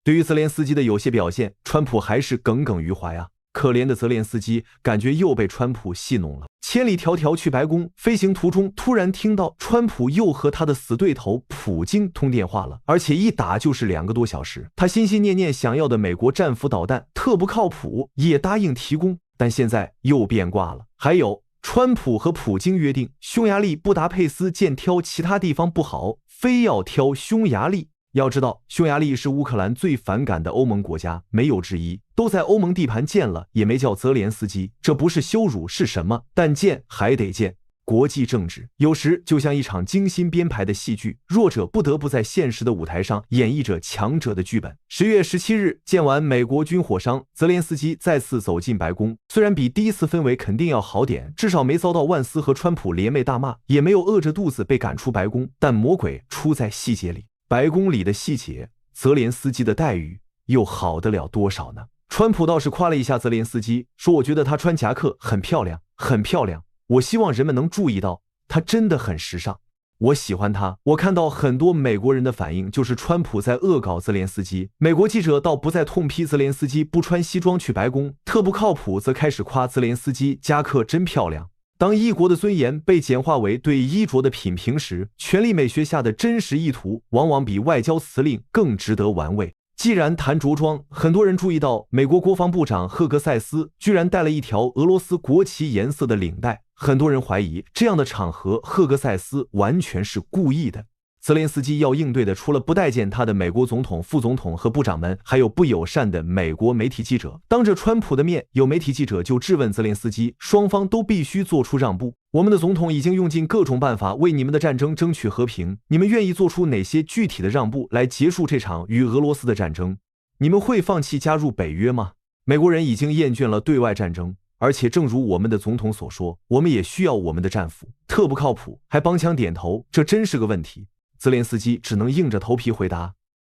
对于泽连斯基的有些表现，川普还是耿耿于怀啊。可怜的泽连斯基感觉又被川普戏弄了。千里迢迢去白宫，飞行途中突然听到川普又和他的死对头普京通电话了，而且一打就是2个多小时。他心心念念想要的美国战斧导弹特不靠谱，也答应提供，但现在又变卦了。还有川普和普京约定，匈牙利布达佩斯见挑其他地方不好，非要挑匈牙利。要知道，匈牙利是乌克兰最反感的欧盟国家，没有之一。都在欧盟地盘建了，也没叫泽连斯基，这不是羞辱是什么？但建还得建。国际政治有时就像一场精心编排的戏剧，弱者不得不在现实的舞台上演绎着强者的剧本。10月17日，见完美国军火商，泽连斯基再次走进白宫。虽然比第一次氛围肯定要好点，至少没遭到万斯和川普联袂大骂，也没有饿着肚子被赶出白宫，但魔鬼出在细节里。白宫里的细节，泽连斯基的待遇又好得了多少呢？川普倒是夸了一下泽连斯基，说我觉得他穿夹克很漂亮，很漂亮。我希望人们能注意到，他真的很时尚。我喜欢他。我看到很多美国人的反应就是川普在恶搞泽连斯基，美国记者倒不再痛批泽连斯基不穿西装去白宫，特不靠谱则开始夸泽连斯基夹克真漂亮。当一国的尊严被简化为对衣着的品评时，权力美学下的真实意图往往比外交辞令更值得玩味。既然谈着装，很多人注意到美国国防部长赫格塞斯居然戴了一条俄罗斯国旗颜色的领带，很多人怀疑这样的场合赫格塞斯完全是故意的。泽连斯基要应对的除了不待见他的美国总统、副总统和部长们，还有不友善的美国媒体记者。当着川普的面，有媒体记者就质问泽连斯基，双方都必须做出让步。我们的总统已经用尽各种办法为你们的战争争取和平，你们愿意做出哪些具体的让步来结束这场与俄罗斯的战争？你们会放弃加入北约吗？美国人已经厌倦了对外战争，而且正如我们的总统所说，我们也需要我们的战俘，特不靠谱，还帮腔点头，这真是个问题。泽连斯基只能硬着头皮回答，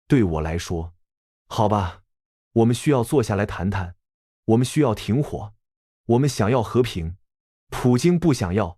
对我来说，好吧，我们需要坐下来谈谈，我们需要停火，我们想要和平，普京不想要，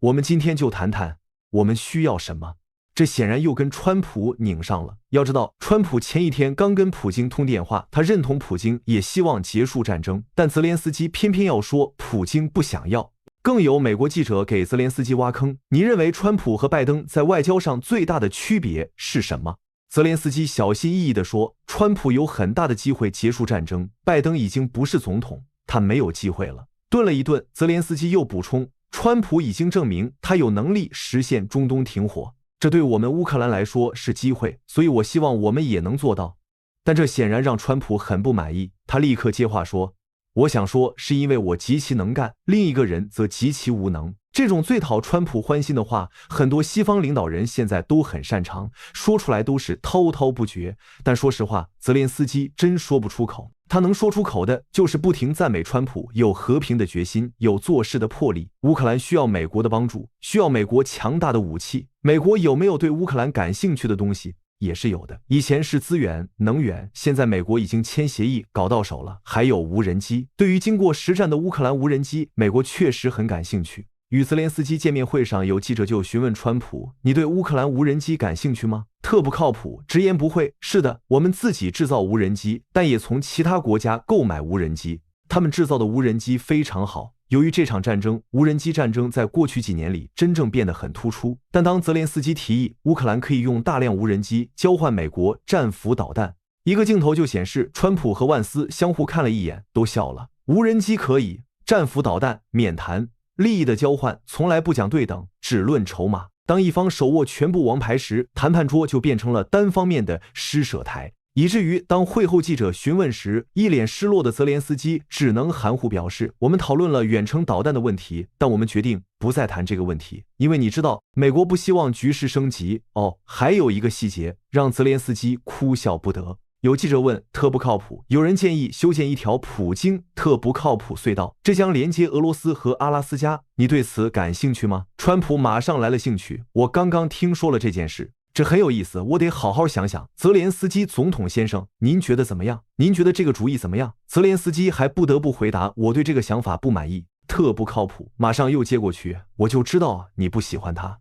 我们今天就谈谈我们需要什么。这显然又跟川普拧上了。要知道，川普前一天刚跟普京通电话，他认同普京，也希望结束战争，但泽连斯基偏偏要说普京不想要。更有美国记者给泽连斯基挖坑，你认为川普和拜登在外交上最大的区别是什么？泽连斯基小心翼翼地说，川普有很大的机会结束战争，拜登已经不是总统，他没有机会了。顿了一顿，泽连斯基又补充，川普已经证明他有能力实现中东停火，这对我们乌克兰来说是机会，所以我希望我们也能做到。但这显然让川普很不满意，他立刻接话说，我想说是因为我极其能干，另一个人则极其无能。这种最讨川普欢心的话，很多西方领导人现在都很擅长，说出来都是滔滔不绝。但说实话，泽连斯基真说不出口，他能说出口的就是不停赞美川普有和平的决心，有做事的魄力。乌克兰需要美国的帮助，需要美国强大的武器。美国有没有对乌克兰感兴趣的东西？也是有的，以前是资源、能源，现在美国已经签协议搞到手了，还有无人机。对于经过实战的乌克兰无人机，美国确实很感兴趣。与泽连斯基见面会上，有记者就询问川普，你对乌克兰无人机感兴趣吗？特不靠谱，直言不讳，是的，我们自己制造无人机，但也从其他国家购买无人机，他们制造的无人机非常好。由于这场战争，无人机战争在过去几年里真正变得很突出。但当泽连斯基提议乌克兰可以用大量无人机交换美国战斧导弹，一个镜头就显示川普和万斯相互看了一眼，都笑了。无人机可以，战斧导弹免谈。利益的交换从来不讲对等，只论筹码。当一方手握全部王牌时，谈判桌就变成了单方面的施舍台。以至于当会后记者询问时，一脸失落的泽连斯基只能含糊表示，我们讨论了远程导弹的问题，但我们决定不再谈这个问题，因为你知道美国不希望局势升级。还有一个细节让泽连斯基哭笑不得。有记者问，特不靠谱，有人建议修建一条普京特不靠谱隧道，这将连接俄罗斯和阿拉斯加，你对此感兴趣吗？川普马上来了兴趣，我刚刚听说了这件事，这很有意思，我得好好想想。泽连斯基总统先生，您觉得怎么样？您觉得这个主意怎么样？泽连斯基还不得不回答，我对这个想法不满意，特不靠谱。马上又接过去，我就知道你不喜欢他。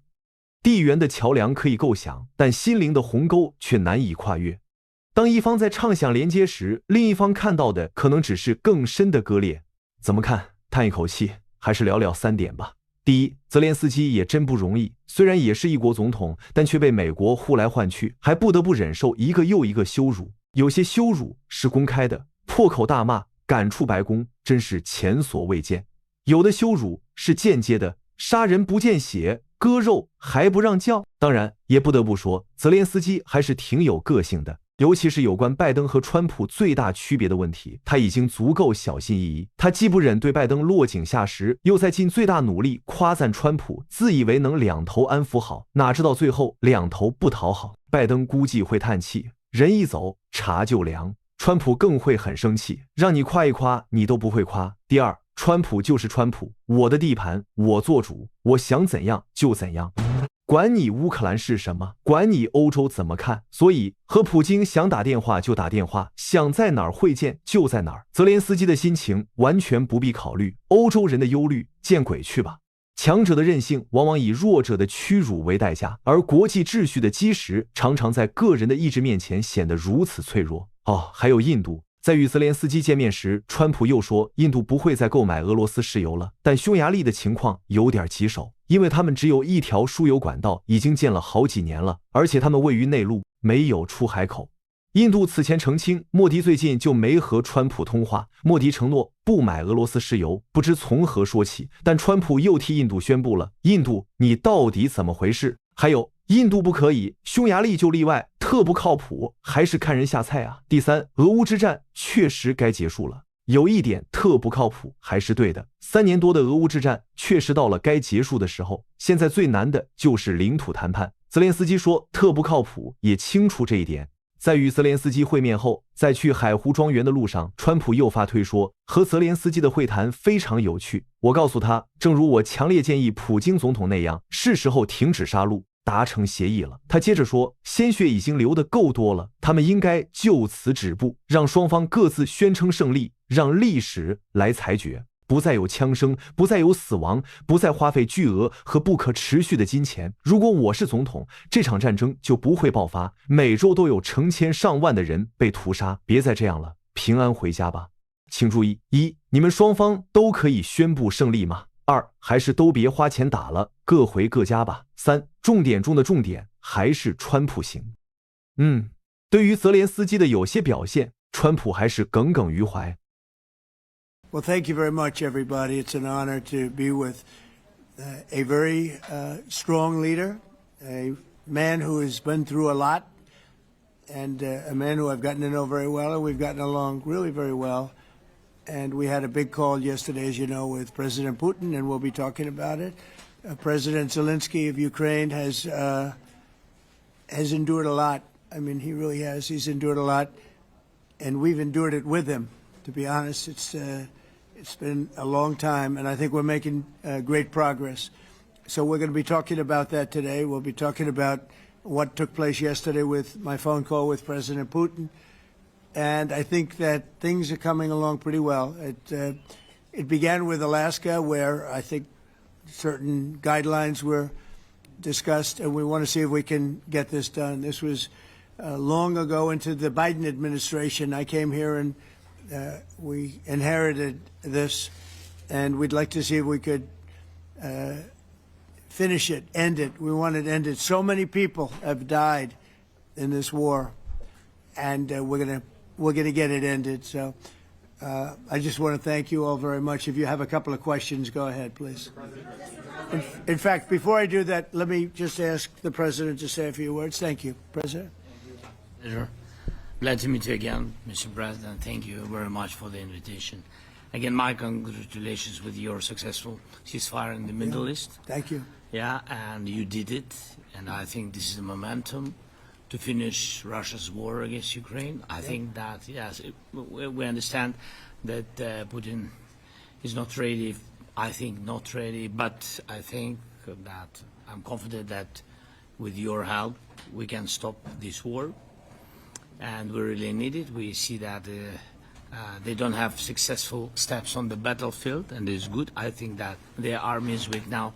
地缘的桥梁可以构想，但心灵的鸿沟却难以跨越。当一方在畅想连接时，另一方看到的可能只是更深的割裂。怎么看？叹一口气，还是聊聊3点吧。第一，泽连斯基也真不容易，虽然也是一国总统，但却被美国呼来唤去，还不得不忍受一个又一个羞辱。有些羞辱是公开的，破口大骂，赶出白宫，真是前所未见。有的羞辱是间接的，杀人不见血，割肉还不让叫。当然，也不得不说，泽连斯基还是挺有个性的。尤其是有关拜登和川普最大区别的问题，他已经足够小心翼翼。他既不忍对拜登落井下石，又在尽最大努力夸赞川普，自以为能两头安抚好，哪知道最后两头不讨好。拜登估计会叹气，人一走茶就凉。川普更会很生气，让你夸一夸你都不会夸。第二，川普就是川普，我的地盘我做主，我想怎样就怎样。管你乌克兰是什么，管你欧洲怎么看，所以和普京想打电话就打电话，想在哪儿会见就在哪儿。泽连斯基的心情完全不必考虑，欧洲人的忧虑见鬼去吧。强者的任性往往以弱者的屈辱为代价，而国际秩序的基石常常在个人的意志面前显得如此脆弱。还有印度。在与泽连斯基见面时，川普又说印度不会再购买俄罗斯石油了，但匈牙利的情况有点棘手，因为他们只有一条输油管道，已经建了好几年了，而且他们位于内陆，没有出海口。印度此前澄清，莫迪最近就没和川普通话，莫迪承诺不买俄罗斯石油，不知从何说起，但川普又替印度宣布了，印度你到底怎么回事？还有印度不可以，匈牙利就例外，特不靠谱，还是看人下菜啊。第三，俄乌之战确实该结束了，有一点特不靠谱还是对的。3年多的俄乌之战确实到了该结束的时候，现在最难的就是领土谈判。泽连斯基说特不靠谱，也清楚这一点。在与泽连斯基会面后，在去海湖庄园的路上，川普又发推说和泽连斯基的会谈非常有趣，我告诉他，正如我强烈建议普京总统那样，是时候停止杀戮，达成协议了。他接着说，鲜血已经流得够多了，他们应该就此止步，让双方各自宣称胜利，让历史来裁决，不再有枪声，不再有死亡，不再花费巨额和不可持续的金钱。如果我是总统，这场战争就不会爆发，每周都有成千上万的人被屠杀。别再这样了，平安回家吧。请注意：1. 你们双方都可以宣布胜利吗？2. 还是都别花钱打了，各回各家吧。3. 重点中的重点还是川普行。对于泽连斯基的有些表现，川普还是耿耿于怀。Well, thank you very much, everybody. It's an honor to be with a very strong leader, a man who has been through a lot, and a man who I've gotten to know very well, and we've gotten along really very well. And we had a big call yesterday, as you know, with President Putin, and we'll be talking about it. President Zelenskyy of Ukraine has endured a lot. I mean, he really has. He's endured a lot, and we've endured it with him. To be honest, it's been a long time, and I think we're making great progress. So we're going to be talking about that today. We'll be talking about what took place yesterday with my phone call with President Putin. And I think that things are coming along pretty well. It began with Alaska, where I think certain guidelines were discussed, and we want to see if we can get this done. This was long ago into the Biden administration. I came here and we inherited this, and we'd like to see if we could finish it, end it. We want it ended. So many people have died in this war, and we're gonna get it ended. So I just want to thank you all very much. If you have a couple of questions, go ahead, please. In fact, before I do that, let me just ask the President to say a few words. Thank you, President. Pleasure. Glad to meet you again, Mr. President. Thank you very much for the invitation. Again, my congratulations with your successful ceasefire in the Middle East. Thank you. Yeah, and you did it, and I think this is the momentum to finish Russia's war against Ukraine. I think that, yes, we understand that Putin is not ready. I think not ready, but I think that I'm confident that with your help, we can stop this war. And we really need it. We see that they don't have successful steps on the battlefield, and it's good. I think that their army is weak now,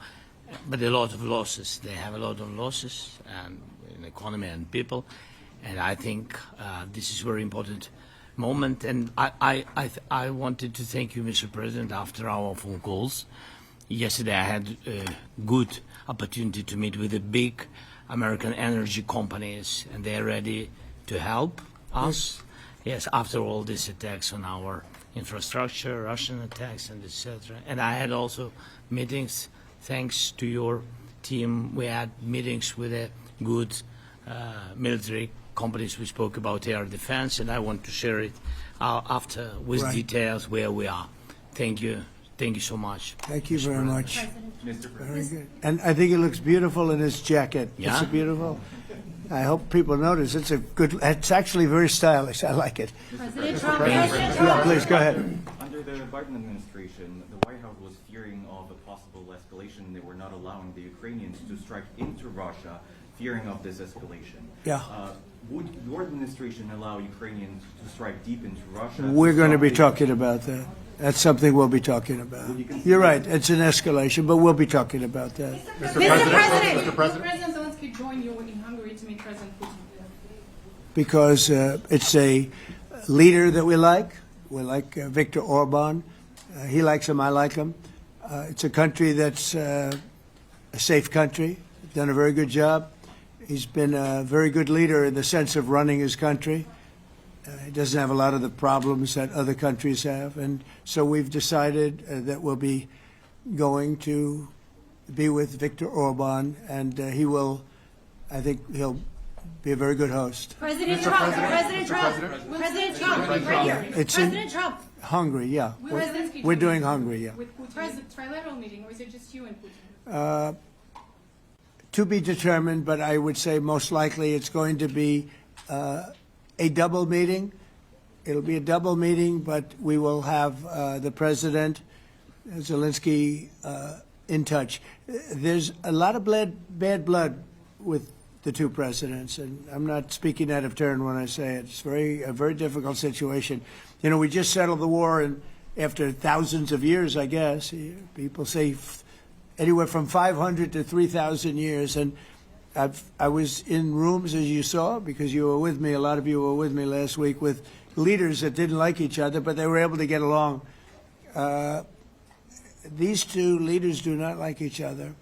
but a lot of losses. They have a lot of losses and in economy and people. And I think this is a very important moment. And I wanted to thank you, Mr. President, after our phone calls. Yesterday I had a good opportunity to meet with the big American energy companies, and they're ready to help us. Yes, after all these attacks on our infrastructure, Russian attacks, and etc. And I had also meetings, thanks to your team. We had meetings with a good military companies. We spoke about air defense, and I want to share it after with details where we are. Thank you. Thank you so much. Thank you very much. Mr. Very President. good. And I think it looks beautiful in his jacket. Yeah? It's beautiful. I hope people notice. It's actually very stylish. I like it. President Trump. Yeah, please, go ahead. Under the Biden administration, the White House was fearing of a possible escalation. They were not allowing the Ukrainians to strike into Russia, fearing of this escalation. Yeah. Would your administration allow Ukrainians to strike deep into Russia? We're going to be talking about that. That's something we'll be talking about. You're right. It's an escalation, but we'll be talking about that. Mr. President. Mr. President Zelenskyy joined you in Hungary to meet President Putin. Because it's a leader that we like. We like Viktor Orban. He likes him. I like him. It's a country that's a safe country. Done a very good job. He's been a very good leader in the sense of running his country. He doesn't have a lot of the problems that other countries have. And so we've decided that we'll be going to be with Viktor Orban, and he will, I think he'll be a very good host. President Trump. President Trump. President Trump. Right here. It's in President Trump. Hungary, yeah. Zelenskyy We're joined doing you Hungary, yeah. With Putin. Is it a trilateral meeting, or is it just you and Putin? To be determined, but I would say most likely it's going to be a double meeting. It'll be a double meeting, but we will have the President, Zelenskyy, in touch. There's a lot of bad blood with the two presidents, and I'm not speaking out of turn when I say it. It's a very difficult situation. You know, we just settled the war, and after thousands of years, I guess. People say anywhere from 500 to 3,000 years, and I was in rooms, as you saw, because you were with me, a lot of you were with me last week, with leaders that didn't like each other, but they were able to get along. These two leaders do not like each other,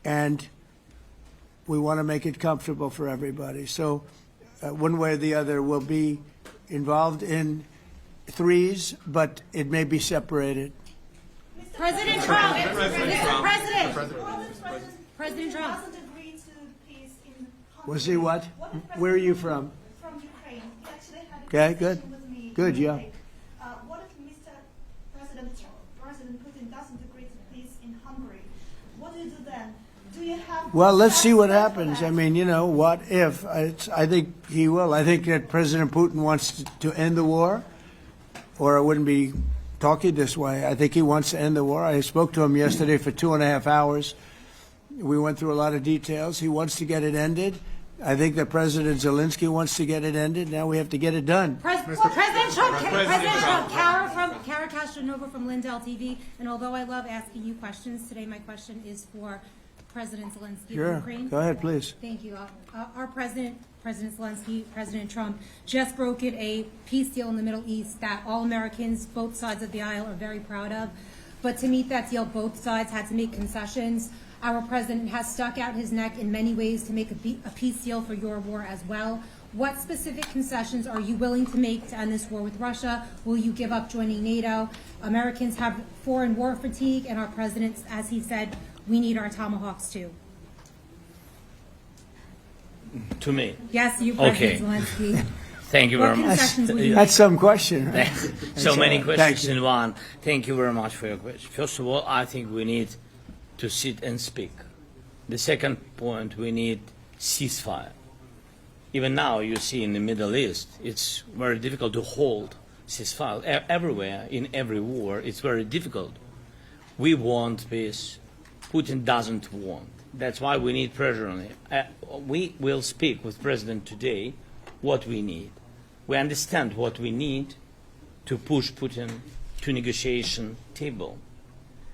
and we want to make it comfortable for everybody. So one way or the other, we'll be involved in threes, but it may be separated. President Trump. Mr. President. President Trump. Was he what? Where are you from? From Ukraine. He actually had a Okay, good. conversation with me. Good, yeah. What if Mr. President Putin doesn't agree to peace in Hungary? What do you do then? Do you have? Well, let's see what plans for happens. that? I mean, you know, what if? I think he will. I think that President Putin wants to end the war, or it wouldn't be talking this way. I think he wants to end the war. I spoke to him yesterday for 2.5 hours. We went through a lot of details. He wants to get it ended. I think that President Zelenskyy wants to get it ended. Now we have to get it done. President Trump. Kara Castronova from Lindell TV. And although I love asking you questions, today my question is for President Zelenskyy Sure. of Ukraine. Go ahead, please. Thank you. Our President Zelenskyy, President Trump, just brokered a peace deal in the Middle East that all Americans, both sides of the aisle, are very proud of. But to meet that deal, both sides had to make concessions. Our president has stuck out his neck in many ways to make a peace deal for your war as well. What specific concessions are you willing to make to end this war with Russia? Will you give up joining NATO? Americans have foreign war fatigue, and our president, as he said, we need our tomahawks too. To me. Yes, you, Okay. President Zelenskyy. Thank you very What much. concessions will you That's some question. Right? So many Thank questions you. in one. Thank you very much for your question. First of all, I think we need to sit and speak. The second point, we need ceasefire. Even now, you see in the Middle East, it's very difficult to hold ceasefire. Everywhere, in every war, it's very difficult. We want peace. Putin doesn't want. That's why we need pressure on him. We will speak with President today what we need. We understand what we need to push Putin to negotiation table.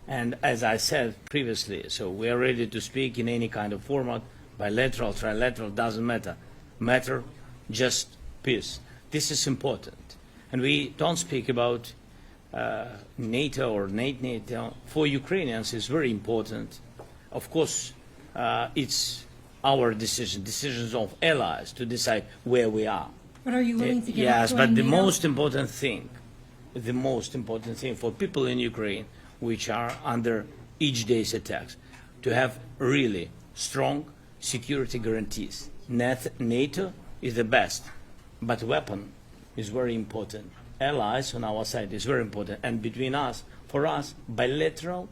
And as I said previously, so we are ready to speak in any kind of format, bilateral, trilateral, doesn't matter. just peace. This is important. And we don't speak about NATO or NATO. For Ukrainians, it's very important. Of course, it's our decisions of allies to decide where we are. But are you willing to give Yes, up but joining the NATO? the most important thing for people in Ukraine, which are under each day's attacks, to have really strong security guarantees. NATO is the best, but weapon is very important. Allies on our side is very important, and between us, for us, bilateral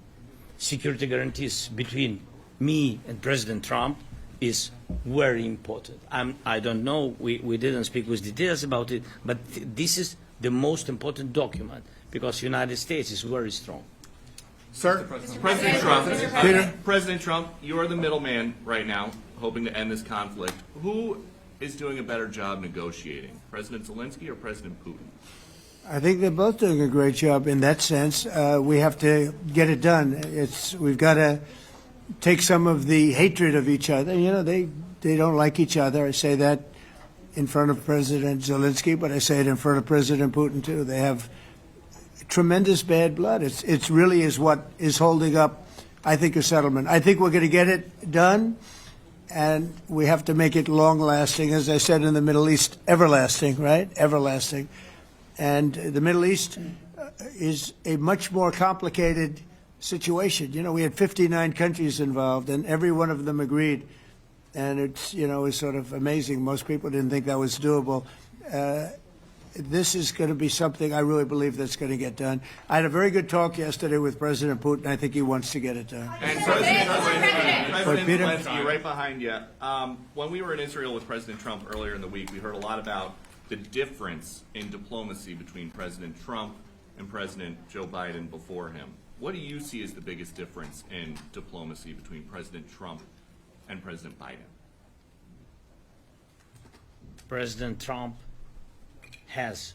security guarantees between me and President Trump is very important. I don't know, we didn't speak with details about it, but this is the most important document because the United States is very strong. Sir? President Trump. President Trump, you are the middleman right now, hoping to end this conflict. Who is doing a better job negotiating, President Zelenskyy or President Putin? I think they're both doing a great job in that sense. We have to get it done. We've got to take some of the hatred of each other. You know, they don't like each other. I say that in front of President Zelenskyy, but I say it in front of President Putin too. They have tremendous bad blood. It's really is what is holding up, I think, a settlement. I think we're going to get it done, and we have to make it long-lasting. As I said in the Middle East, everlasting, right? Everlasting. And the Middle East is a much more complicated situation. You know, we had 59 countries involved, and every one of them agreed. And it's, you know, it's sort of amazing. Most people didn't think that was doable. This is going to be something I really believe that's going to get done. I had a very good talk yesterday with President Putin. I think he wants to get it done. And President Zelenskyy, right behind you. When we were in Israel with President Trump earlier in the week, we heard a lot about the difference in diplomacy between President Trump and President Joe Biden before him. What do you see as the biggest difference in diplomacy between President Trump and President Biden? President Trump has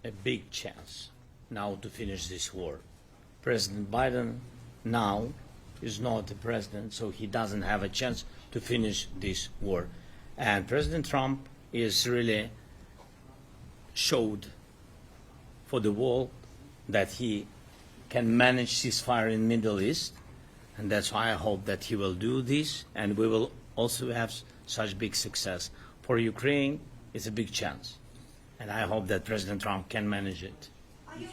a big chance now to finish this war. President Biden now is not the president, so he doesn't have a chance to finish this war. And President Trump is really showed for the world that he can manage ceasefire in Middle East, and that's why I hope that he will do this, and we will also have such big success. For Ukraine, it's a big chance, and I hope that President Trump can manage it.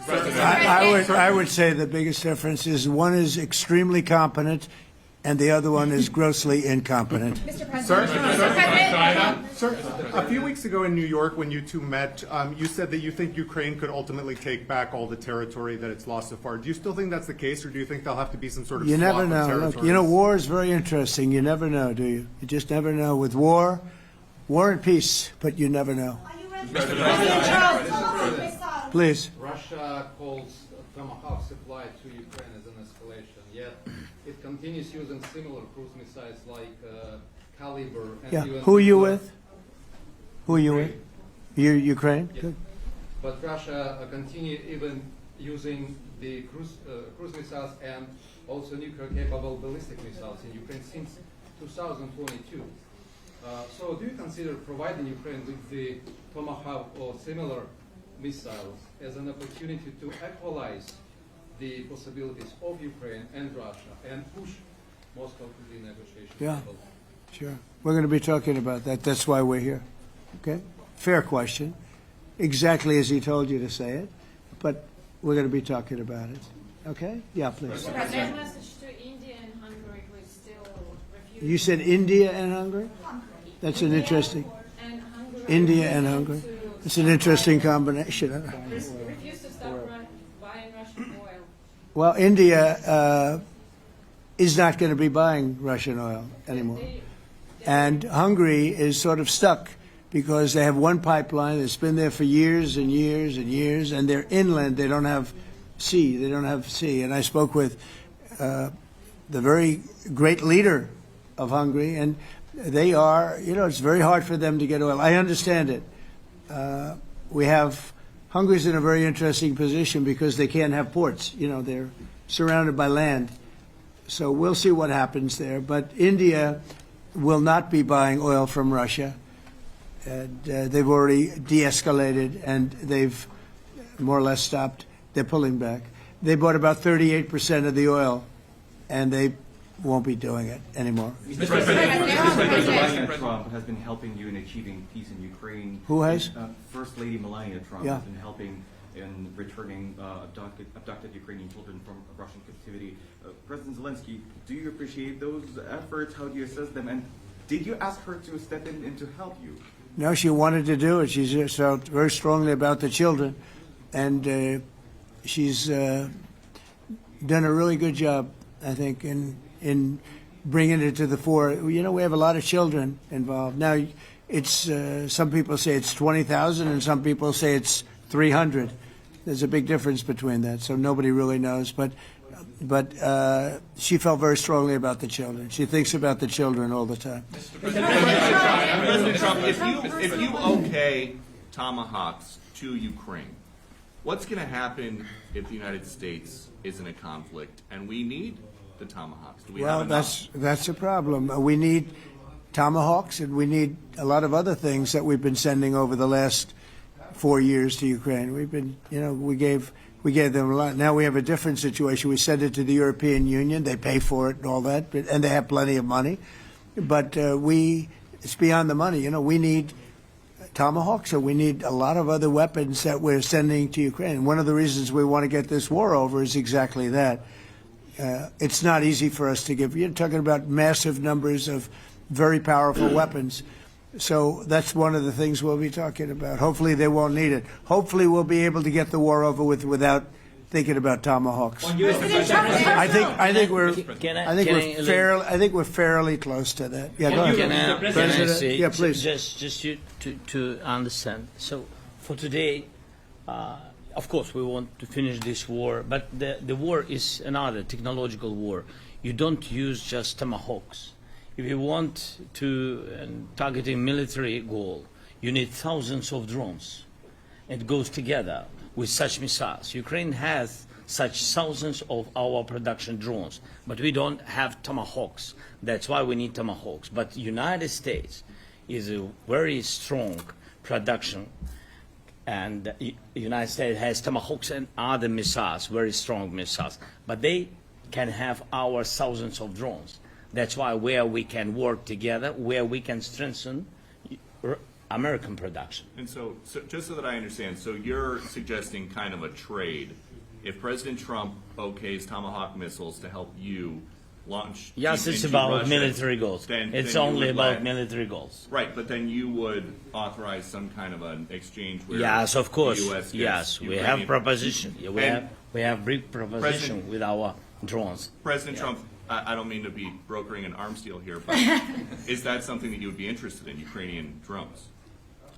I would say the biggest difference is one is extremely competent and the other one is grossly incompetent. Mr. President. Sir, a few weeks ago in New York when you two met, you said that you think Ukraine could ultimately take back all the territory that it's lost so far. Do you still think that's the case, or do you think there'll have to be some sort of You swap never of know. territories? Look, you know, war is very interesting. You never know, do you? You just never know. With war and peace, but you never know. Are you ready? President Trump, Please. Russia calls Tomahawk supply to Ukraine as an escalation, yet it continues using similar cruise missiles like Caliber. And Yeah. even Who are you with? Who are you with? You Ukraine? Yeah. Good. But Russia continue even using the cruise missiles and also nuclear-capable ballistic missiles in Ukraine since 2022. So do you consider providing Ukraine with the Tomahawk or similar missiles as an opportunity to equalize the possibilities of Ukraine and Russia and push Moscow to the negotiation Yeah. table? Sure. We're going to be talking about that. That's why we're here. Okay? Fair question. Exactly as he told you to say it. But we're going to be talking about it. Okay? Yeah, please. President. Message to India and Hungary, who is still refusing. You said India and Hungary? That's an interesting. And Hungary India and Hungary. It's an interesting combination. refuse to stop buying Russian oil. Well, India is not going to be buying Russian oil anymore. And Hungary is sort of stuck because they have one pipeline that's been there for years and years and years, and they're inland. They don't have sea. They don't have sea. And I spoke with the very great leader of Hungary, and they are, you know, it's very hard for them to get oil. I understand it. Hungary's in a very interesting position because they can't have ports. You know, they're surrounded by land. So we'll see what happens there. But India will not be buying oil from Russia. And they've already de-escalated, and they've more or less stopped. They're pulling back. They bought about 38% of the oil, and they won't be doing it anymore. President Trump has been helping you in achieving peace in Ukraine. Who has? First Lady Melania Trump Yeah. has been helping in returning abducted Ukrainian children from Russian captivity. President Zelenskyy, do you appreciate those efforts? How do you assess them? And did you ask her to step in and to help you? No, she wanted to do it. She just felt very strongly about the children, and she's done a really good job, I think, in bringing it to the fore. You know, we have a lot of children involved. Now, it's some people say it's 20,000, and some people say it's 300. There's a big difference between that, so nobody really knows. But she felt very strongly about the children. She thinks about the children all the time. President Trump, if you okay tomahawks to Ukraine, what's going to happen if the United States is in a conflict and we need the tomahawks? Do we have enough? That's a problem. We need tomahawks, and we need a lot of other things that we've been sending over the last 4 years to Ukraine. We've been, we gave them a lot. Now we have a different situation. We send it to the European Union. They pay for it and all that, and they have plenty of money. But it's beyond the money. We need tomahawks, or we need a lot of other weapons that we're sending to Ukraine. One of the reasons we want to get this war over is exactly that. It's not easy for us to give. You're talking about massive numbers of very powerful weapons. So that's one of the things we'll be talking about. Hopefully they won't need it. Hopefully we'll be able to get the war over with without thinking about tomahawks. I think we're fairly close to that. Yeah, go ahead. President, yeah, please. Just to understand. So for today, of course, we want to finish this war, but the war is another technological war. You don't use just tomahawks. If you want to target a military goal, you need thousands of drones. It goes together with such missiles. Ukraine has such thousands of our production drones, but we don't have tomahawks. That's why we need tomahawks. But the United States is a very strong production, and the United States has tomahawks and other missiles, very strong missiles, but they can have our thousands of drones. That's why where we can work together, where we can strengthen American production. And so just so that I understand, so you're suggesting kind of a trade. If President Trump okays Tomahawk missiles to help you launch yes, it's into about Russia, military goals. It's only about military goals. Right, but then you would authorize some kind of an exchange where yes, of course. the US yes, we Ukrainian have proposition. We have big proposition with our drones. President Trump, I don't mean to be brokering an arms deal here, but is that something that you would be interested in, Ukrainian drones?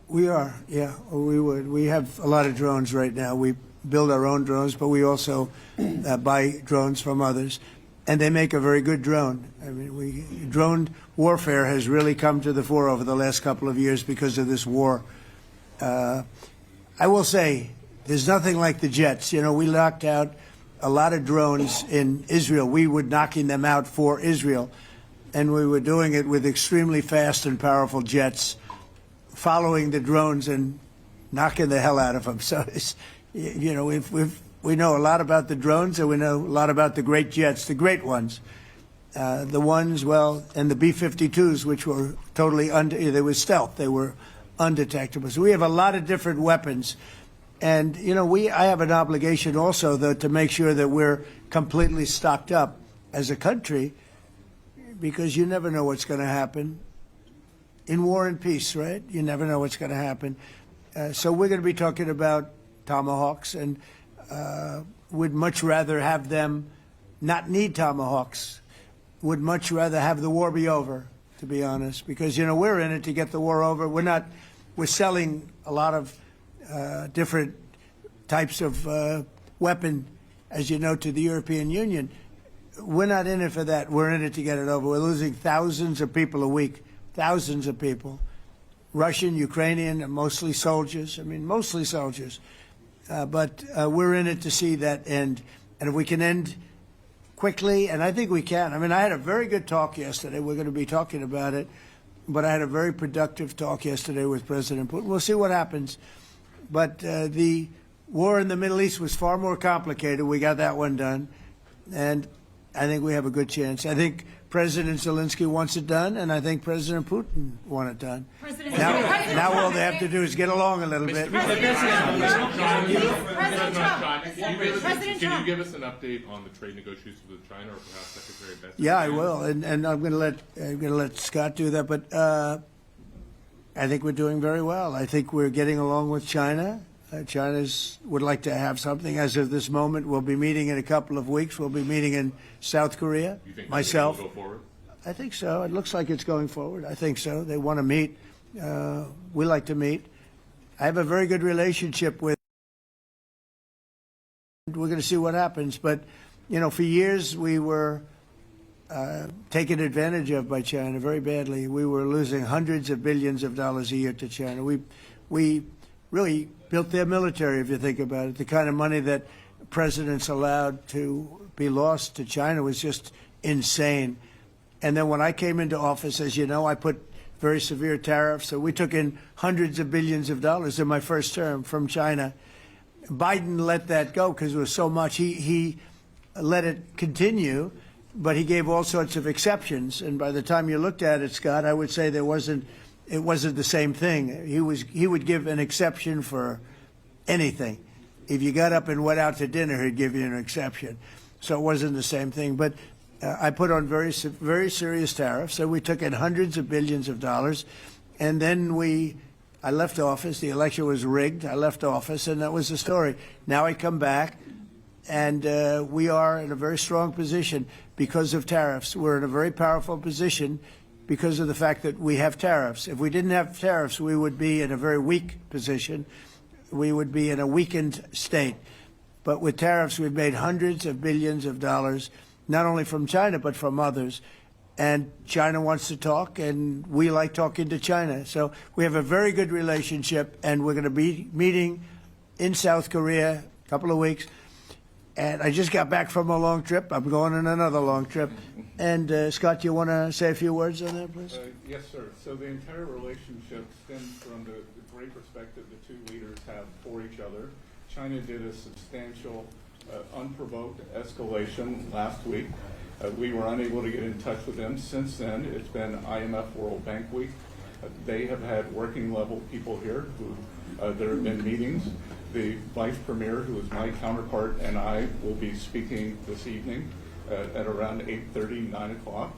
We are, yeah, we would. We have a lot of drones right now. We build our own drones, but we also buy drones from others, and they make a very good drone. I mean, drone warfare has really come to the fore over the last couple of years because of this war. I will say, there's nothing like the jets. We knocked out a lot of drones in Israel. We were knocking them out for Israel, and we were doing it with extremely fast and powerful jets, following the drones and knocking the hell out of them. So, we know a lot about the drones, and we know a lot about the great jets, the great ones. The ones, and the B-52s, which were totally they were stealth. They were undetectable. So we have a lot of different weapons. And, I have an obligation also, though, to make sure that we're completely stocked up as a country, because you never know what's going to happen. In war and peace, right? You never know what's going to happen. So we're going to be talking about tomahawks, and would much rather have them not need tomahawks, would much rather have the war be over, to be honest, because, we're in it to get the war over. We're selling a lot of different types of weapon, as you know, to the European Union. We're not in it for that. We're in it to get it over. We're losing thousands of people a week, thousands of people, Russian, Ukrainian, and mostly soldiers. Mostly soldiers. But we're in it to see that end. And if we can end quickly, and I think we can. I had a very good talk yesterday. We're going to be talking about it but I had a very productive talk yesterday with President Putin. We'll see what happens. But the war in the Middle East was far more complicated. We got that one done. And I think we have a good chance. I think President Zelenskyy wants it done, and I think President Putin wants it done. Now all they have to do is get along a little bit. Can you give us an update on the trade negotiations with China, or perhaps Secretary Bessent? Yeah, I will, and I'm going to let Scott do that. But I think we're doing very well. I think we're getting along with China. China would like to have something. As of this moment, we'll be meeting in a couple of weeks. We'll be meeting in South Korea. You think myself. Will go forward? I think so. It looks like it's going forward. I think so. They want to meet. We like to meet. I have a very good relationship with. We're going to see what happens. But, you know, for years we were taken advantage of by China very badly. We were losing hundreds of billions of dollars a year to China. We really built their military, if you think about it. The kind of money that presidents allowed to be lost to China was just insane. And then when I came into office, as you know, I put very severe tariffs. So we took in hundreds of billions of dollars in my first term from China. Biden let that go because it was so much. He let it continue, but he gave all sorts of exceptions. And by the time you looked at it, Scott, I would say it wasn't the same thing. He would give an exception for anything. If you got up and went out to dinner, he'd give you an exception. So it wasn't the same thing. But I put on very serious tariffs. So we took in hundreds of billions of dollars, and then I left office. The election was rigged. I left office, and that was the story. Now I come back, and we are in a very strong position because of tariffs. We're in a very powerful position because of the fact that we have tariffs. If we didn't have tariffs, we would be in a very weak position. We would be in a weakened state. But with tariffs, we've made hundreds of billions of dollars, not only from China, but from others. And China wants to talk, and we like talking to China. So we have a very good relationship, and we're going to be meeting in South Korea a couple of weeks. And I just got back from a long trip. I'm going on another long trip. And Scott, you want to say a few words on that, please? Yes, sir. So the entire relationship stems from the great respect that the two leaders have for each other. China did a substantial, unprovoked escalation last week. We were unable to get in touch with them. Since then, it's been IMF World Bank Week. They have had working level people here who there have been meetings. The Vice Premier, who is my counterpart, and I will be speaking this evening at around 8:30, 9 o'clock.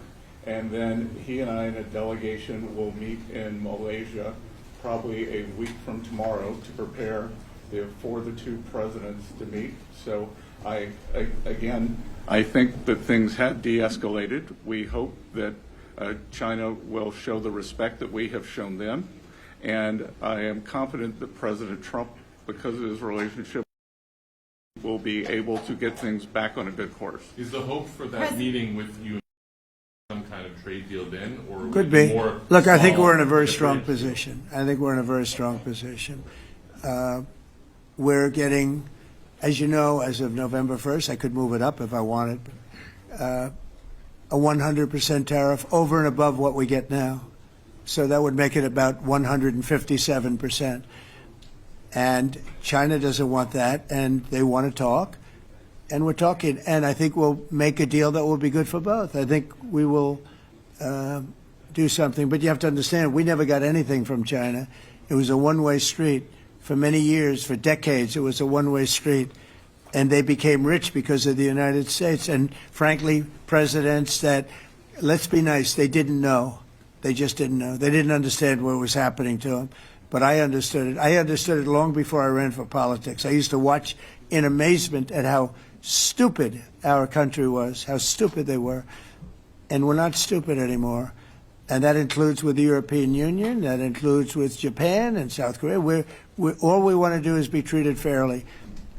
And then he and I and a delegation will meet in Malaysia probably a week from tomorrow to prepare for the two presidents to meet. So I think that things have de-escalated. We hope that China will show the respect that we have shown them. And I am confident that President Trump, because of his relationship, will be able to get things back on a good course. Is the hope for that meeting with you some kind of trade deal then, or could be? More Look, I think we're in a very strong position. I think we're in a very strong position. We're getting, as you know, as of November 1st, I could move it up if I wanted, a 100% tariff over and above what we get now. So that would make it about 157%. And China doesn't want that, and they want to talk, and we're talking. And I think we'll make a deal that will be good for both. I think we will do something. But you have to understand, we never got anything from China. It was a one-way street. For many years, for decades, it was a one-way street. And they became rich because of the United States. And frankly, presidents that, let's be nice, they didn't know. They just didn't know. They didn't understand what was happening to them. But I understood it. I understood it long before I ran for politics. I used to watch in amazement at how stupid our country was, how stupid they were. And we're not stupid anymore. And that includes with the European Union. That includes with Japan and South Korea. All we want to do is be treated fairly.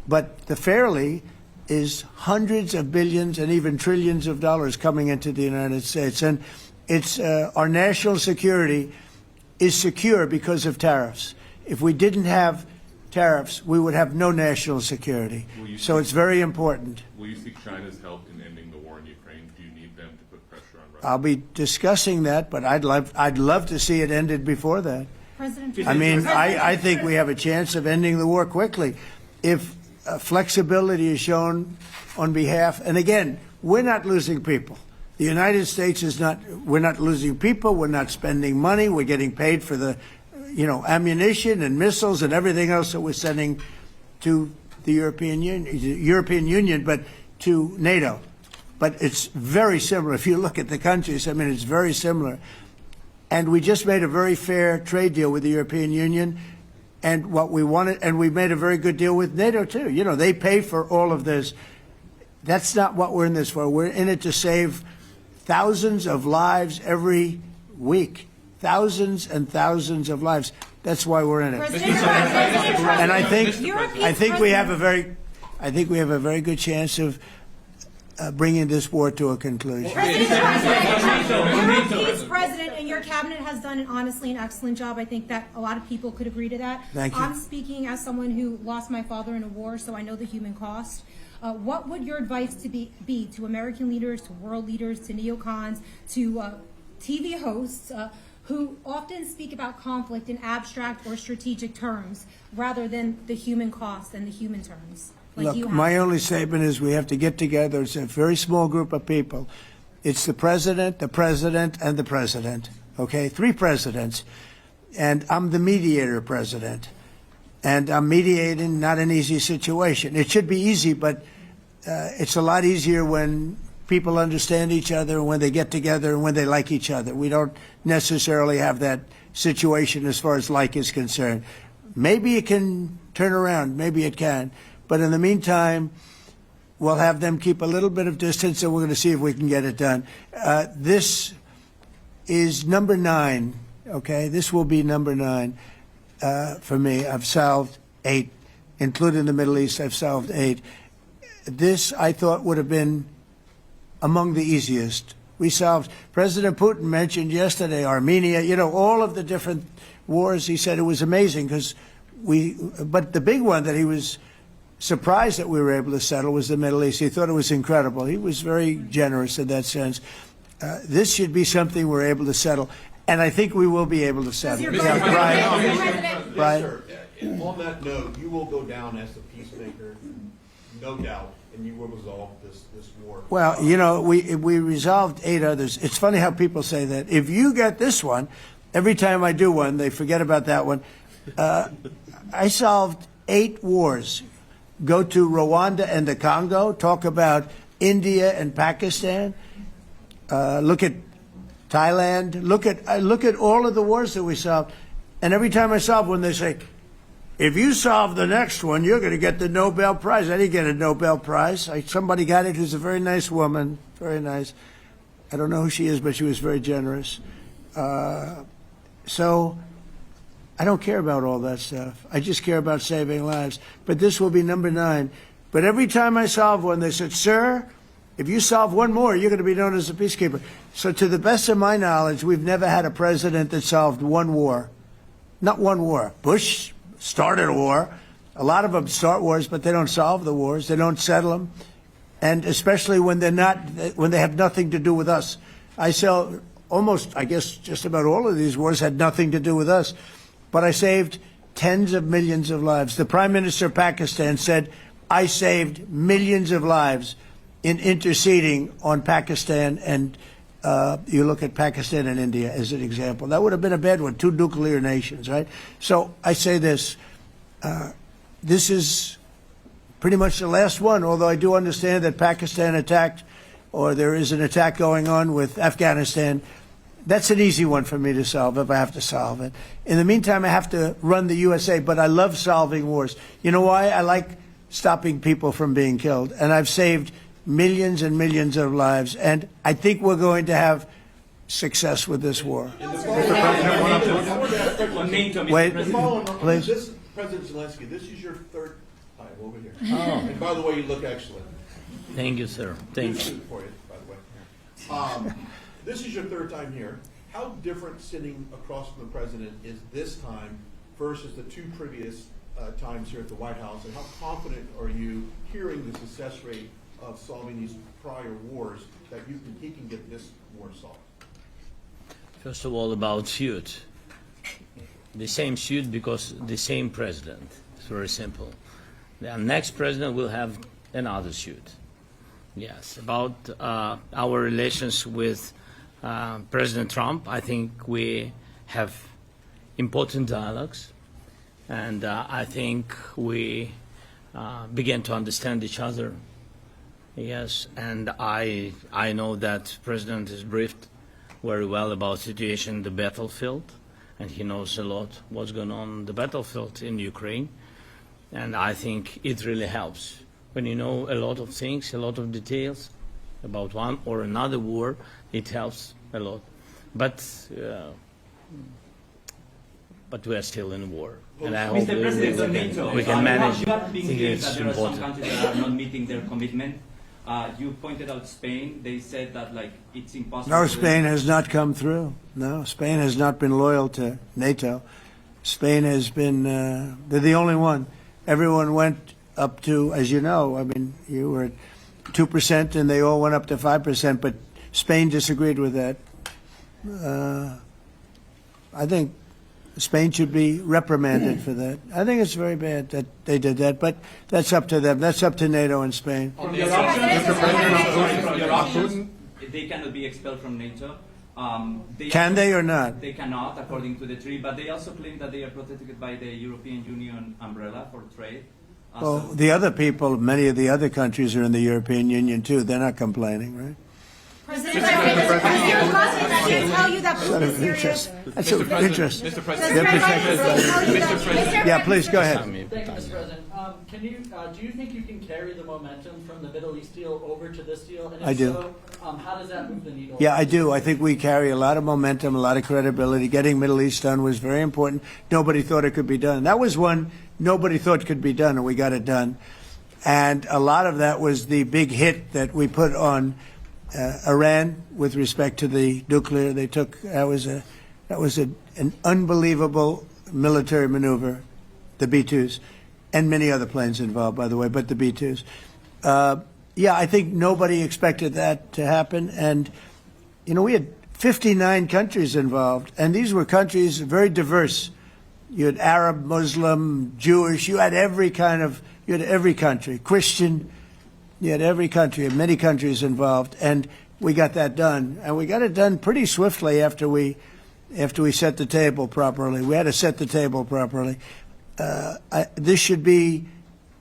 But the fairly is hundreds of billions and even trillions of dollars coming into the United States. And it's our national security is secure because of tariffs. If we didn't have tariffs, we would have no national security. So it's very important. Will you seek China's help in ending the war in Ukraine? Do you need them to put pressure on I'll be discussing that, but I'd love to see it ended before that. I mean, I think we have a chance of ending the war quickly if flexibility is shown on behalf. And again, we're not losing people. The United States is not. We're not losing people. We're not spending money. We're getting paid for the, ammunition and missiles and everything else that we're sending to the European Union, but to NATO. But it's very similar. If you look at the countries, I mean, it's very similar. And we just made a very fair trade deal with the European Union, and what we wanted, and we made a very good deal with NATO too. They pay for all of this. That's not what we're in this for. We're in it to save thousands of lives every week. Thousands and thousands of lives. That's why we're in it. And I think we have a very good chance of bringing this war to a conclusion. Europe's president and your cabinet has done honestly an excellent job. I think that a lot of people could agree to that. Thank you. I'm speaking as someone who lost my father in a war, so I know the human cost. What would your advice be to American leaders, to world leaders, to neocons, to TV hosts who often speak about conflict in abstract or strategic terms rather than the human cost and the human terms? Look, my only statement is we have to get together. It's a very small group of people. It's the president, and the president. Okay, 3 presidents. And I'm the mediator president. And I'm mediating not an easy situation. It should be easy, but it's a lot easier when people understand each other, and when they get together, and when they like each other. We don't necessarily have that situation as far as like is concerned. Maybe it can turn around. Maybe it can. But in the meantime, we'll have them keep a little bit of distance, and we're going to see if we can get it done. This is number 9, okay? This will be number 9 for me. I've solved 8, including the Middle East. I've solved 8. This, I thought, would have been among the easiest. We solved, President Putin mentioned yesterday Armenia, all of the different wars. He said it was amazing but the big one that he was surprised that we were able to settle was the Middle East. He thought it was incredible. He was very generous in that sense. This should be something we're able to settle, and I think we will be able to settle. Yes, sir. On that note, you will go down as the peacemaker, no doubt, and you will resolve this war. Well, we resolved 8 others. It's funny how people say that. If you get this one, every time I do one, they forget about that one. I solved 8 wars. Go to Rwanda and the Congo, talk about India and Pakistan, look at Thailand, look at all of the wars that we solved. And every time I solve one, they say, if you solve the next one, you're going to get the Nobel Prize. I didn't get a Nobel Prize. Somebody got it who's a very nice woman, very nice. I don't know who she is, but she was very generous. So I don't care about all that stuff. I just care about saving lives. But this will be number 9. But every time I solve one, they said, sir, if you solve one more, you're going to be known as a peacekeeper. So to the best of my knowledge, we've never had a president that solved one war. Not one war. Bush started a war. A lot of them start wars, but they don't solve the wars. They don't settle them. And especially when they have nothing to do with us. I guess just about all of these wars had nothing to do with us. But I saved tens of millions of lives. The Prime Minister of Pakistan said, I saved millions of lives in interceding on Pakistan. And you look at Pakistan and India as an example. That would have been a bad one, 2 nuclear nations, right? So I say this. This is pretty much the last one, although I do understand that Pakistan attacked, or there is an attack going on with Afghanistan. That's an easy one for me to solve if I have to solve it. In the meantime, I have to run the USA, but I love solving wars. You know why? I like stopping people from being killed, and I've saved millions and millions of lives, and I think we're going to have success with this war. Wait, please. President Zelenskyy, this is your 3rd time over here. Oh. And by the way, you look excellent. Thank you, sir. Thank you. For you, by the way. This is your 3rd time here. How different sitting across from the president is this time versus the 2 previous times here at the White House, and how confident are you hearing the success rate of solving these prior wars that he can get this war solved? First of all, about suit. The same suit because the same president. It's very simple. The next president will have another suit. Yes. About our relations with President Trump, I think we have important dialogues, and I think we begin to understand each other. Yes, and I know that President is briefed very well about situation in the battlefield, and he knows a lot what's going on the battlefield in Ukraine, and I think it really helps when you know a lot of things, a lot of details about one or another war. It helps a lot, but we are still in war, and I hope Mr. President, we can manage. You have been clear It's that there are some important. countries that are not meeting their commitment. You pointed out Spain. They said that it's impossible. No, Spain has not come through. No, Spain has not been loyal to NATO. Spain has been, they're the only one. Everyone went up to, as you know, I mean, you were at 2% and they all went up to 5%, but Spain disagreed with that. I think Spain should be reprimanded for that. I think it's very bad that they did that, but that's up to them. That's up to NATO and Spain. They cannot be expelled from NATO. Can they or not? They cannot, according to the treaty, but they also claim that they are protected by the European Union umbrella for trade. Well, the other people, many of the other countries are in the European Union too. They're not complaining, right? President Zelenskyy tell you that Putin is serious. That's of interest. Mr. They're President. protected. Yeah, please go ahead. Thank you, Mr. President. Do you think you can carry the momentum from the Middle East deal over to this deal? And if I do. So, how does that move the needle? Yeah, I do. I think we carry a lot of momentum, a lot of credibility. Getting Middle East done was very important. Nobody thought it could be done. That was one nobody thought could be done, and we got it done. And a lot of that was the big hit that we put on Iran with respect to the nuclear. They took that was an unbelievable military maneuver, the B-2s, and many other planes involved, by the way, but the B-2s. Yeah, I think nobody expected that to happen, and you know we had 59 countries involved, and these were countries very diverse. You had Arab, Muslim, Jewish. You had every country, Christian. You had every country, many countries involved, and we got that done. And we got it done pretty swiftly after we set the table properly. We had to set the table properly. This should be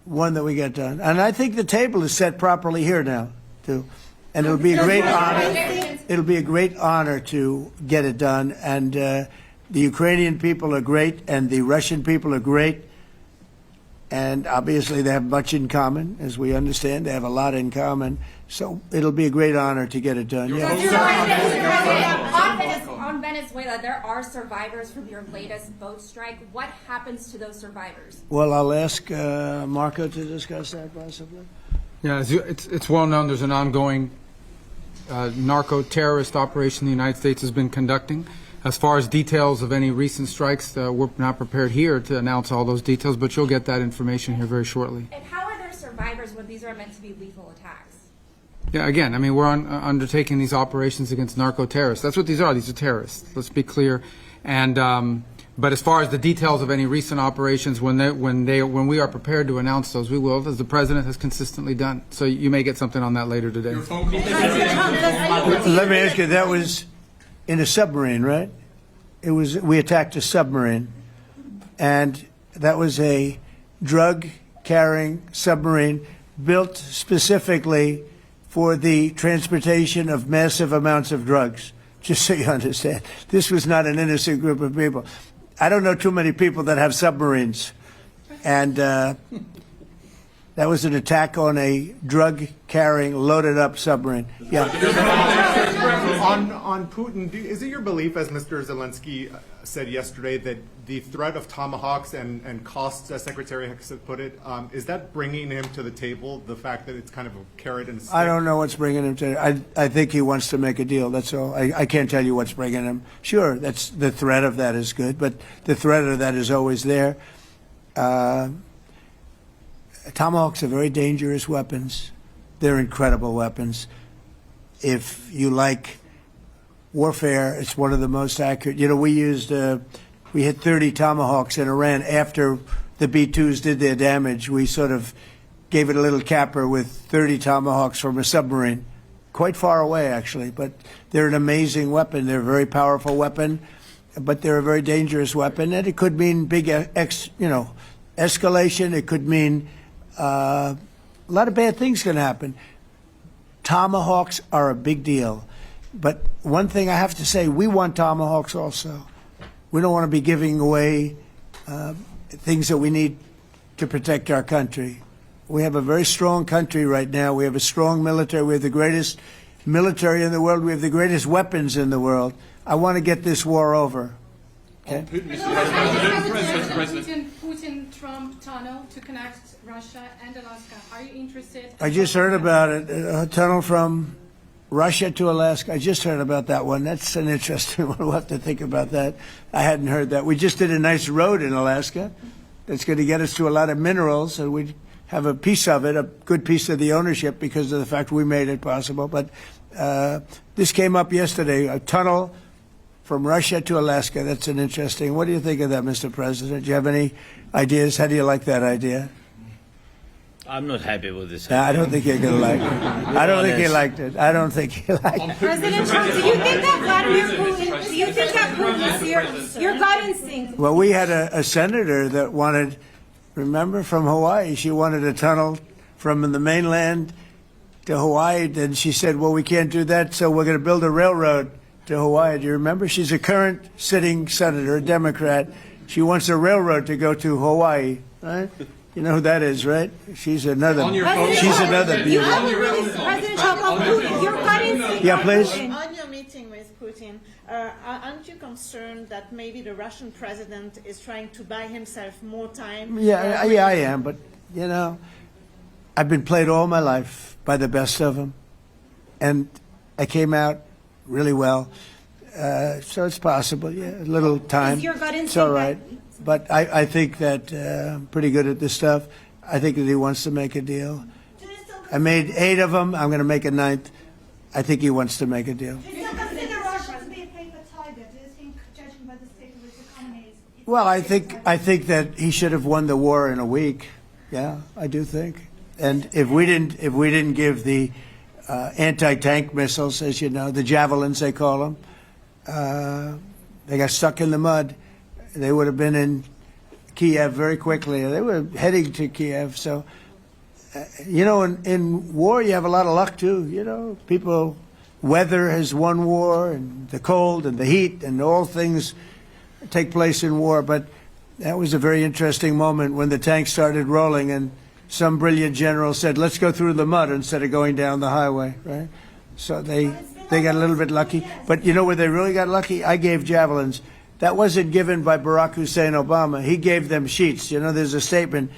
one that we get done. And I think the table is set properly here now, too. And it'll be a great honor. It'll be a great honor to get it done. And the Ukrainian people are great, and the Russian people are great. And obviously they have much in common, as we understand. They have a lot in common. So it'll be a great honor to get it done. Yeah. On Venezuela, there are survivors from your latest boat strike. What happens to those survivors? Well, I'll ask Marco to discuss that possibly. Yeah, it's well known there's an ongoing narco-terrorist operation the United States has been conducting. As far as details of any recent strikes, we're not prepared here to announce all those details, but you'll get that information here very shortly. And how are there survivors when these are meant to be lethal attacks? Yeah, again, I mean, we're undertaking these operations against narco-terrorists. That's what these are. These are terrorists. Let's be clear. And but as far as the details of any recent operations, when we are prepared to announce those, we will, as the president has consistently done. So you may get something on that later today. Let me ask you, that was in a submarine, right? We attacked a submarine, and that was a drug-carrying submarine built specifically for the transportation of massive amounts of drugs, just so you understand. This was not an innocent group of people. I don't know too many people that have submarines, and that was an attack on a drug-carrying, loaded-up submarine. Yeah. On Putin, is it your belief, as Mr. Zelenskyy said yesterday, that the threat of tomahawks and costs, as Secretary Hicks put it, is that bringing him to the table, the fact that it's kind of a carrot and a stick? I don't know what's bringing him to it. I think he wants to make a deal, that's all. I can't tell you what's bringing him. Sure, that's the threat of that is good, but the threat of that is always there. Tomahawks are very dangerous weapons. They're incredible weapons. If you like warfare, it's one of the most accurate. You know, we hit 30 Tomahawks in Iran after the B-2s did their damage. We sort of gave it a little capper with 30 Tomahawks from a submarine, quite far away actually. But they're an amazing weapon. They're a very powerful weapon, but they're a very dangerous weapon, and it could mean big, escalation. It could mean a lot of bad things can happen. Tomahawks are a big deal. But one thing I have to say, we want Tomahawks also. We don't want to be giving away things that we need to protect our country. We have a very strong country right now. We have a strong military. We have the greatest military in the world. We have the greatest weapons in the world. I want to get this war over. Okay? Putin-Trump tunnel to connect Russia and Alaska. Are you interested? I just heard about it. A tunnel from Russia to Alaska. I just heard about that one. That's an interesting one. We'll have to think about that. I hadn't heard that. We just did a nice road in Alaska that's going to get us to a lot of minerals, and we have a piece of it, a good piece of the ownership because of the fact we made it possible. But this came up yesterday, a tunnel from Russia to Alaska. That's an interesting. What do you think of that, Mr. President? Do you have any ideas? How do you like that idea? I'm not happy with this. I don't think you're going to like it. I don't think he liked it. I don't think he liked it. President Trump, do you think that Vladimir Putin, do you think that Putin's your gut instinct? Well, we had a senator that wanted, remember, from Hawaii, she wanted a tunnel from the mainland to Hawaii. Then she said, well, we can't do that, so we're going to build a railroad to Hawaii. Do you remember? She's a current sitting senator, a Democrat. She wants a railroad to go to Hawaii, right? You know who that is, right? She's another. She's another beauty. President Trump, your gut instinct. Yeah, please. On your meeting with Putin, aren't you concerned that maybe the Russian president is trying to buy himself more time? Yeah, I am. But you know, I've been played all my life by the best of them, and I came out really well. So it's possible. Yeah, a little time. Is your gut instinct? It's all right. But I think that I'm pretty good at this stuff. I think that he wants to make a deal. I made 8 of them. I'm going to make a 9th. I think he wants to make a deal. Do you consider Russia to be a paper tiger? Do you think, judging by the state of its economy, Well, I think that he should have won the war in a week. Yeah, I do think. And if we didn't give the anti-tank missiles, as you know, the javelins they call them, they got stuck in the mud. They would have been in Kiev very quickly. They were heading to Kiev. So, you know, in war, you have a lot of luck, too. You know, weather has won war, and the cold and the heat and all things take place in war. But that was a very interesting moment when the tanks started rolling and some brilliant general said, let's go through the mud instead of going down the highway, right? So they got a little bit lucky. But you know where they really got lucky? I gave javelins. That wasn't given by Barack Hussein Obama. He gave them sheets. You know, there's a statement.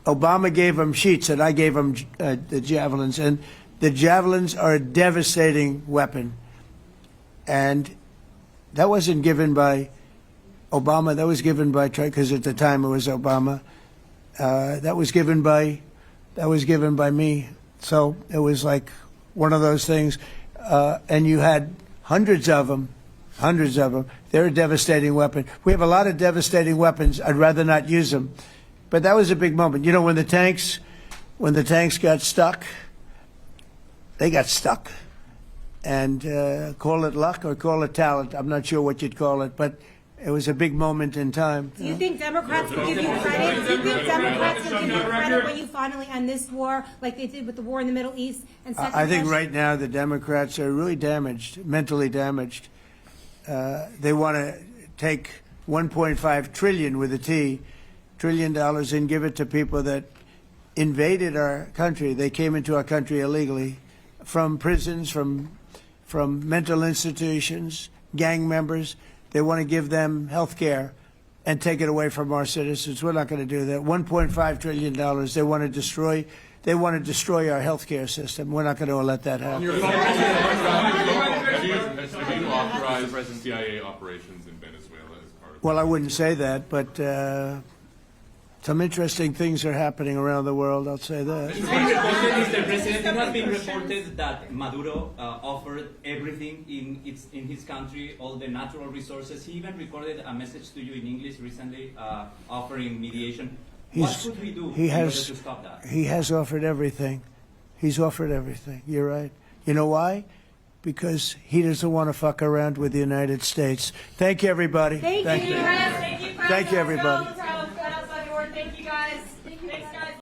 Obama gave them sheets, and I gave them the javelins. And the javelins are a devastating weapon. And that wasn't given by Obama. That was given by, because at the time it was Obama. That was given by me. So it was like one of those things. And you had hundreds of them. They're a devastating weapon. We have a lot of devastating weapons. I'd rather not use them. But that was a big moment. You know, when the tanks got stuck, they got stuck. And call it luck or call it talent. I'm not sure what you'd call it, but it was a big moment in time. Do you think Democrats can give you credit? Do you think Democrats can give you credit when you finally end this war, like they did with the war in the Middle East? And I think right now the Democrats are really damaged, mentally damaged. They want to take $1.5 trillion with a T, $1 trillion and give it to people that invaded our country. They came into our country illegally from prisons, from mental institutions, gang members. They want to give them health care and take it away from our citizens. We're not going to do that. $1.5 trillion. They want to destroy. They want to destroy our health care system. We're not going to let that happen. Have you authorized CIA operations in Venezuela as part of? Well, I wouldn't say that, but Some interesting things are happening around the world, I'll say that. It's been reported, Mr. President, it has been reported that Maduro offered everything in his country, all the natural resources. He even recorded a message to you in English recently, offering mediation. What could we do in order to stop that? He has offered everything. He's offered everything. You're right. You know why? Because he doesn't want to fuck around with the United States. Thank you, everybody. Thank you. Thank you, everybody.